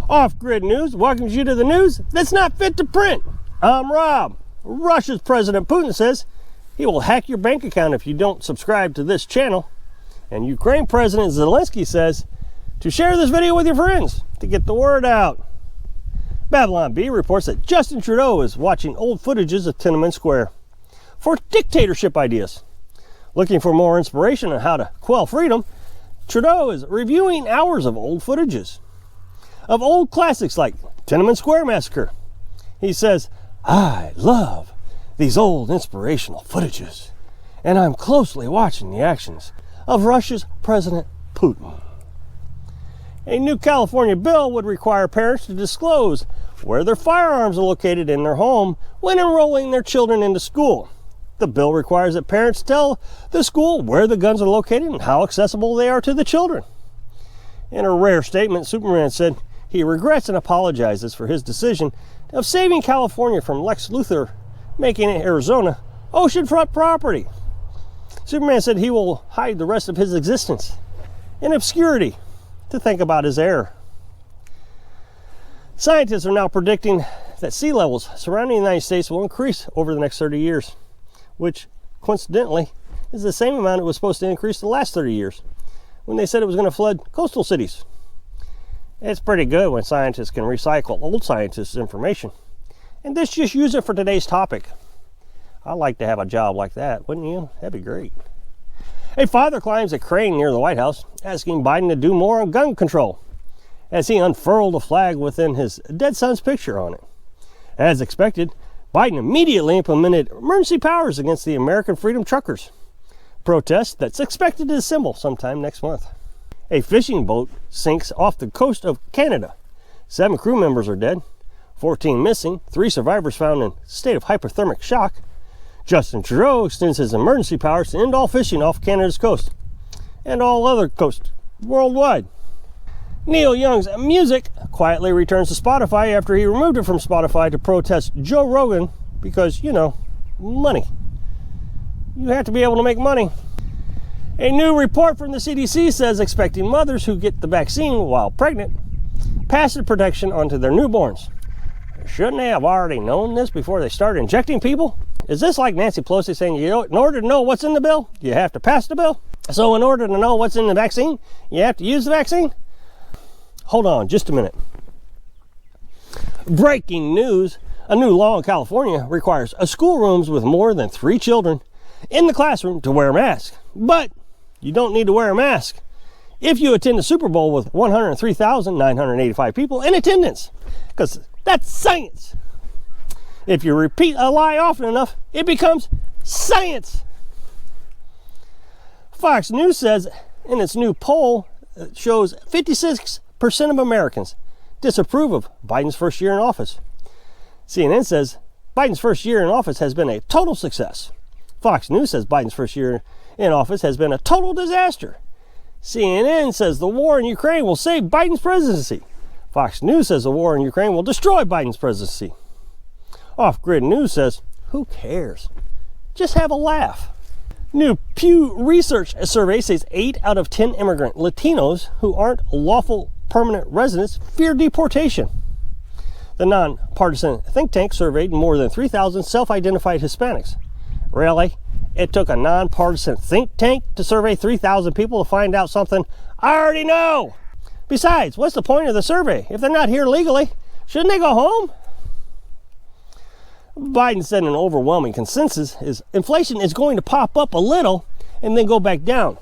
Off-grid news welcomes you to the news that's not fit to print. I'm Rob. Russia's President Putin says he will hack your bank account if you don't subscribe to this channel. And Ukraine President Zelensky says to share this video with your friends to get the word out. Babylon Bee reports that Justin Trudeau is watching old footages of Tiananmen Square for dictatorship ideas. Looking for more inspiration on how to quell freedom, Trudeau is reviewing hours of old footages of old classics like Tiananmen Square Massacre. He says, I love these old inspirational footages, and I'm closely watching the actions of Russia's President Putin. A new California bill would require parents to disclose where their firearms are located in their home when enrolling their children into school. The bill requires that parents tell the school where the guns are located and how accessible they are to the children. In a rare statement, Superman said he regrets and apologizes for his decision of saving California from Lex Luthor making Arizona oceanfront property. Superman said he will hide the rest of his existence in obscurity to think about his error. Scientists are now predicting that sea levels surrounding the United States will increase over the next 30 years, which coincidentally is the same amount it was supposed to increase the last 30 years when they said it was going to flood coastal cities. It's pretty good when scientists can recycle old scientists' information and just use it for today's topic. I'd like to have a job like that, wouldn't you? That'd be great. A father climbs a crane near the White House asking Biden to do more on gun control as he unfurled a flag within his dead son's picture on it. As expected, Biden immediately implemented emergency powers against the American Freedom Truckers protest that's expected to assemble sometime next month. A fishing boat sinks off the coast of Canada. 7 crew members are dead, 14 missing, 3 survivors found in a state of hypothermic shock. Justin Trudeau extends his emergency powers to end all fishing off Canada's coast and all other coasts worldwide. Neil Young's music quietly returns to Spotify after he removed it from Spotify to protest Joe Rogan because, money. You have to be able to make money. A new report from the CDC says expecting mothers who get the vaccine while pregnant pass the protection onto their newborns. Shouldn't they have already known this before they start injecting people? Is this like Nancy Pelosi saying, in order to know what's in the bill, you have to pass the bill? So in order to know what's in the vaccine, you have to use the vaccine? Hold on just a minute. Breaking news. A new law in California requires schoolrooms with more than 3 children in the classroom to wear a mask. But you don't need to wear a mask if you attend the Super Bowl with 103,985 people in attendance, because that's science. If you repeat a lie often enough, it becomes science. Fox News says in its new poll, it shows 56% of Americans disapprove of Biden's first year in office. CNN says Biden's first year in office has been a total success. Fox News says Biden's first year in office has been a total disaster. CNN says the war in Ukraine will save Biden's presidency. Fox News says the war in Ukraine will destroy Biden's presidency. Off-grid news says, who cares? Just have a laugh. New Pew Research survey says 8 out of 10 immigrant Latinos who aren't lawful permanent residents fear deportation. The nonpartisan think tank surveyed more than 3,000 self-identified Hispanics. Really? It took a nonpartisan think tank to survey 3,000 people to find out something I already know. Besides, what's the point of the survey? If they're not here legally, shouldn't they go home? Biden said an overwhelming consensus is inflation is going to pop up a little and then go back down.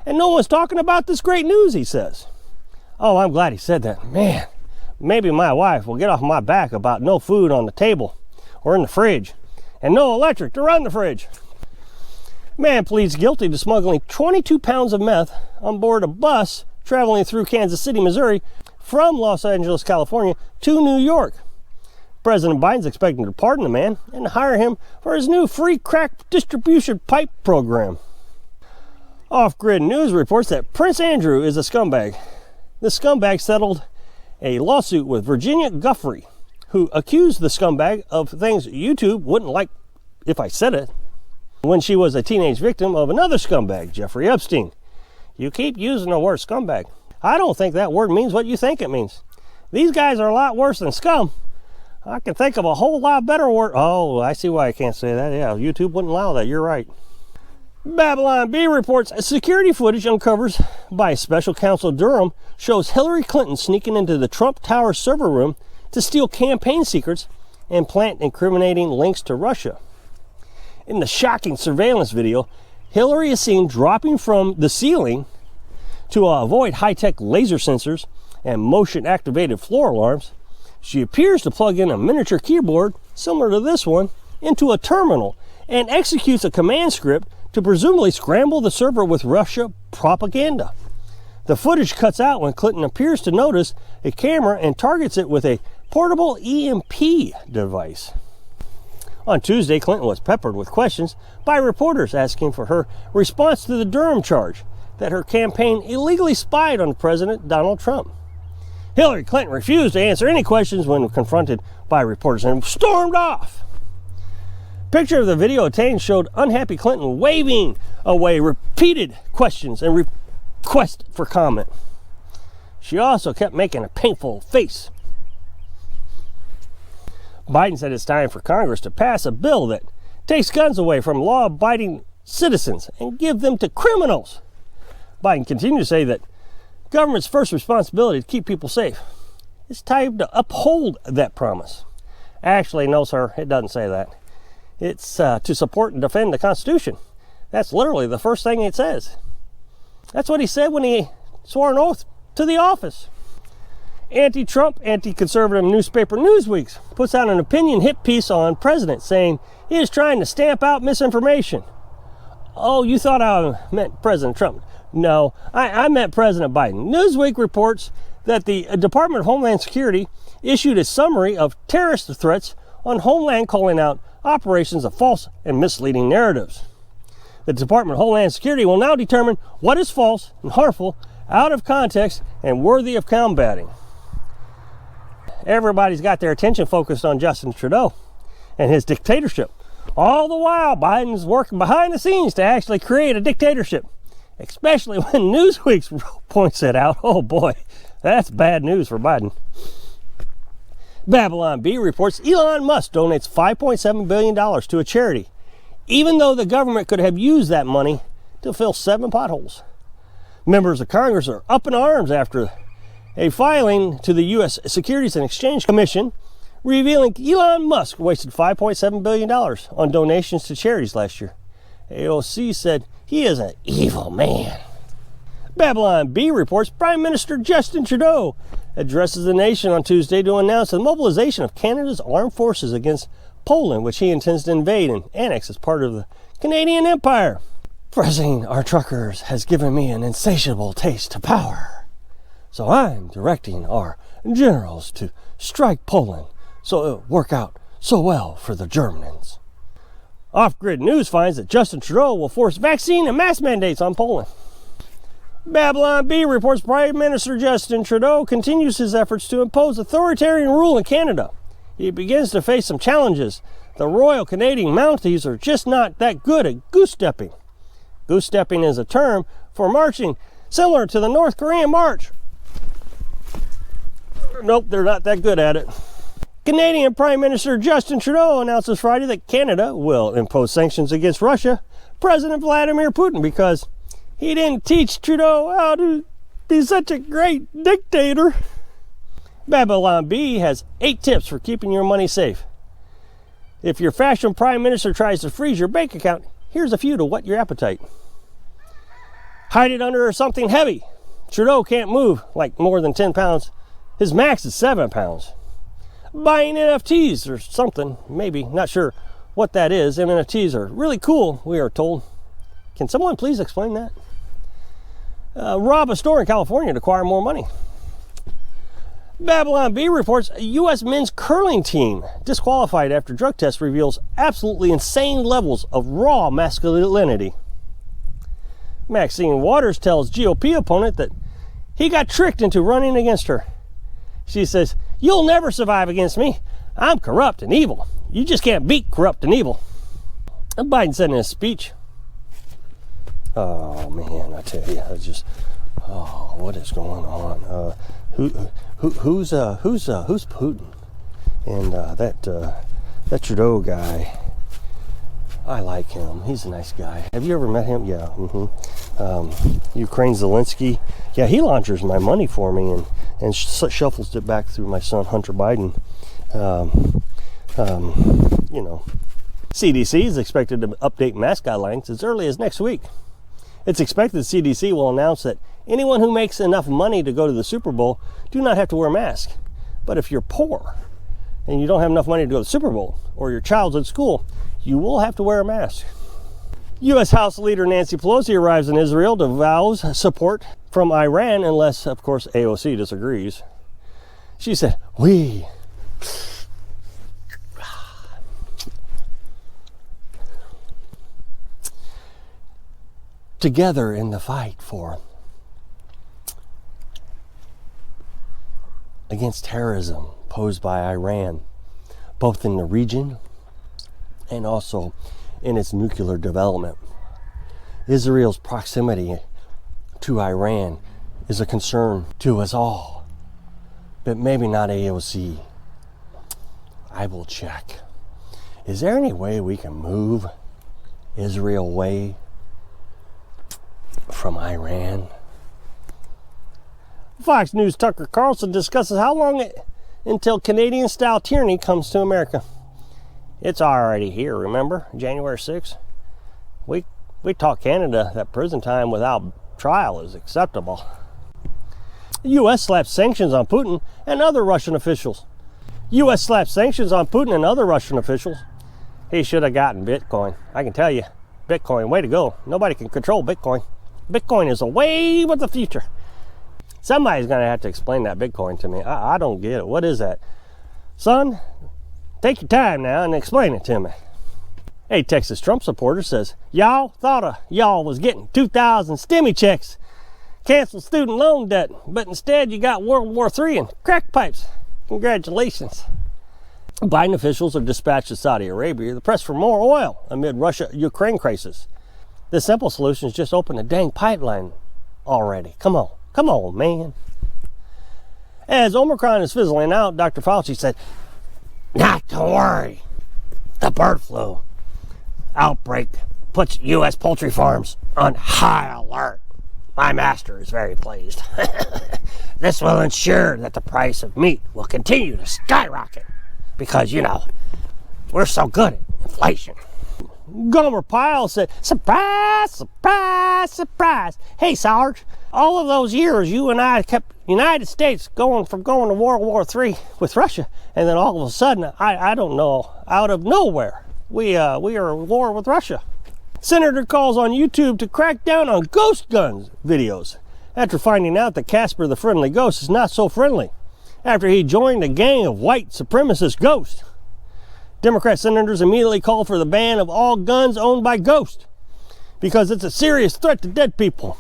And no one's talking about this great news, he says. Oh, I'm glad he said that. Man, maybe my wife will get off my back about no food on the table or in the fridge and no electric to run the fridge. Man pleads guilty to smuggling 22 pounds of meth on board a bus traveling through Kansas City, Missouri from Los Angeles, California to New York. President Biden's expecting to pardon the man and hire him for his new free crack distribution pipe program. Off-grid news reports that Prince Andrew is a scumbag. The scumbag settled a lawsuit with Virginia Guffrey, who accused the scumbag of things YouTube wouldn't like if I said it, when she was a teenage victim of another scumbag, Jeffrey Epstein. You keep using the word scumbag. I don't think that word means what you think it means. These guys are a lot worse than scum. I can think of a whole lot better word. Oh, I see why I can't say that. Yeah, YouTube wouldn't allow that. You're right. Babylon Bee reports security footage uncovers by special counsel Durham shows Hillary Clinton sneaking into the Trump Tower server room to steal campaign secrets and plant incriminating links to Russia. In the shocking surveillance video, Hillary is seen dropping from the ceiling to avoid high-tech laser sensors and motion-activated floor alarms. She appears to plug in a miniature keyboard similar to this one into a terminal and executes a command script to presumably scramble the server with Russia propaganda. The footage cuts out when Clinton appears to notice a camera and targets it with a portable EMP device. On Tuesday, Clinton was peppered with questions by reporters asking for her response to the Durham charge that her campaign illegally spied on President Donald Trump. Hillary Clinton refused to answer any questions when confronted by reporters and stormed off. Picture of the video obtained showed unhappy Clinton waving away repeated questions and requests for comment. She also kept making a painful face. Biden said it's time for Congress to pass a bill that takes guns away from law-abiding citizens and give them to criminals. Biden continued to say that government's first responsibility to keep people safe. It's time to uphold that promise. Actually, no, sir, it doesn't say that. It's to support and defend the Constitution. That's literally the first thing it says. That's what he said when he swore an oath to the office. Anti-Trump, anti-conservative newspaper Newsweek puts out an opinion hit piece on President saying he is trying to stamp out misinformation. Oh, you thought I meant President Trump. No, I meant President Biden. Newsweek reports that the Department of Homeland Security issued a summary of terrorist threats on Homeland, calling out operations of false and misleading narratives. The Department of Homeland Security will now determine what is false and harmful, out of context, and worthy of combating. Everybody's got their attention focused on Justin Trudeau and his dictatorship. All the while, Biden's working behind the scenes to actually create a dictatorship, especially when Newsweek points it out. Oh boy, that's bad news for Biden. Babylon Bee reports Elon Musk donates $5.7 billion to a charity, even though the government could have used that money to fill 7 potholes. Members of Congress are up in arms after a filing to the U.S. Securities and Exchange Commission revealing Elon Musk wasted $5.7 billion on donations to charities last year. AOC said he is an evil man. Babylon Bee reports Prime Minister Justin Trudeau addresses the nation on Tuesday to announce the mobilization of Canada's armed forces against Poland, which he intends to invade and annex as part of the Canadian Empire. Pressing our truckers has given me an insatiable taste of power. So I'm directing our generals to strike Poland so it'll work out so well for the Germans. Off-Grid News finds that Justin Trudeau will force vaccine and mask mandates on Poland. Babylon Bee reports Prime Minister Justin Trudeau continues his efforts to impose authoritarian rule in Canada. He begins to face some challenges. The Royal Canadian Mounties are just not that good at goose-stepping. Goose-stepping is a term for marching similar to the North Korean march. Nope, they're not that good at it. Canadian Prime Minister Justin Trudeau announces Friday that Canada will impose sanctions against Russia, President Vladimir Putin, because he didn't teach Trudeau how to be such a great dictator. Babylon Bee has 8 tips for keeping your money safe. If your fashion prime minister tries to freeze your bank account, here's a few to whet your appetite. Hide it under something heavy. Trudeau can't move like more than 10 pounds. His max is 7 pounds. Buying NFTs or something, maybe, not sure what that is. NFTs are really cool, we are told. Can someone please explain that? Rob a store in California to acquire more money. Babylon Bee reports a U.S. men's curling team disqualified after drug test reveals absolutely insane levels of raw masculinity. Maxine Waters tells GOP opponent that he got tricked into running against her. She says, "You'll never survive against me. I'm corrupt and evil. You just can't beat corrupt and evil." And Biden said in his speech, oh man, I tell you, what is going on? Who's Putin? And that Trudeau guy, I like him. He's a nice guy. Have you ever met him? Yeah. Ukraine Zelensky. Yeah, he launders my money for me and shuffles it back through my son Hunter Biden. CDC is expected to update mask guidelines as early as next week. It's expected the CDC will announce that anyone who makes enough money to go to the Super Bowl do not have to wear a mask. But if you're poor and you don't have enough money to go to the Super Bowl, or your child's at school, you will have to wear a mask. U.S. House Leader Nancy Pelosi arrives in Israel to vows support from Iran, unless, of course, AOC disagrees. She said, "We together in the fight against terrorism posed by Iran, both in the region and also in its nuclear development. Israel's proximity to Iran is a concern to us all, but maybe not AOC. I will check. Is there any way we can move Israel away from Iran?" Fox News' Tucker Carlson discusses how long until Canadian-style tyranny comes to America. It's already here, remember? January 6th. We taught Canada that prison time without trial is acceptable. The U.S. slaps sanctions on Putin and other Russian officials. U.S. slaps sanctions on Putin and other Russian officials. He should have gotten Bitcoin. I can tell you, Bitcoin, way to go. Nobody can control Bitcoin. Bitcoin is a wave of the future. Somebody's going to have to explain that Bitcoin to me. I don't get it. What is that? Son, take your time now and explain it to me. A Texas Trump supporter says, "Y'all thought y'all was getting 2,000 stimmy checks, canceled student loan debt, but instead you got World War III and crack pipes. Congratulations." Biden officials are dispatched to Saudi Arabia to press for more oil amid Russia-Ukraine crisis. The simple solution is just open a dang pipeline already. Come on, man. As Omicron is fizzling out, Dr. Fauci said, "Not to worry. The bird flu outbreak puts U.S. poultry farms on high alert. My master is very pleased. This will ensure that the price of meat will continue to skyrocket because, we're so good at inflation." Gomer Pyle said, "Surprise, surprise, surprise. Hey, Sarge, all of those years you and I kept United States going to World War III with Russia, and then all of a sudden, I don't know, out of nowhere, we are at war with Russia." Senator calls on YouTube to crack down on ghost guns videos after finding out that Casper the Friendly Ghost is not so friendly after he joined a gang of white supremacist ghosts. Democrat senators immediately called for the ban of all guns owned by ghosts because it's a serious threat to dead people.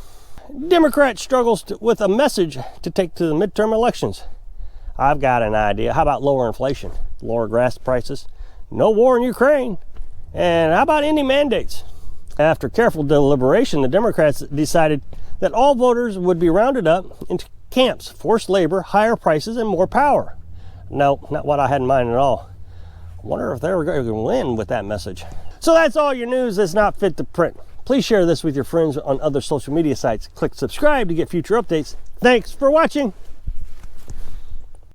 Democrat struggles with a message to take to the midterm elections. I've got an idea. How about lower inflation, lower gas prices, no war in Ukraine, and how about ending mandates? After careful deliberation, the Democrats decided that all voters would be rounded up into camps, forced labor, higher prices, and more power. No, not what I had in mind at all. I wonder if they were going to win with that message. So that's all your news that's not fit to print. Please share this with your friends on other social media sites. Click subscribe to get future updates. Thanks for watching.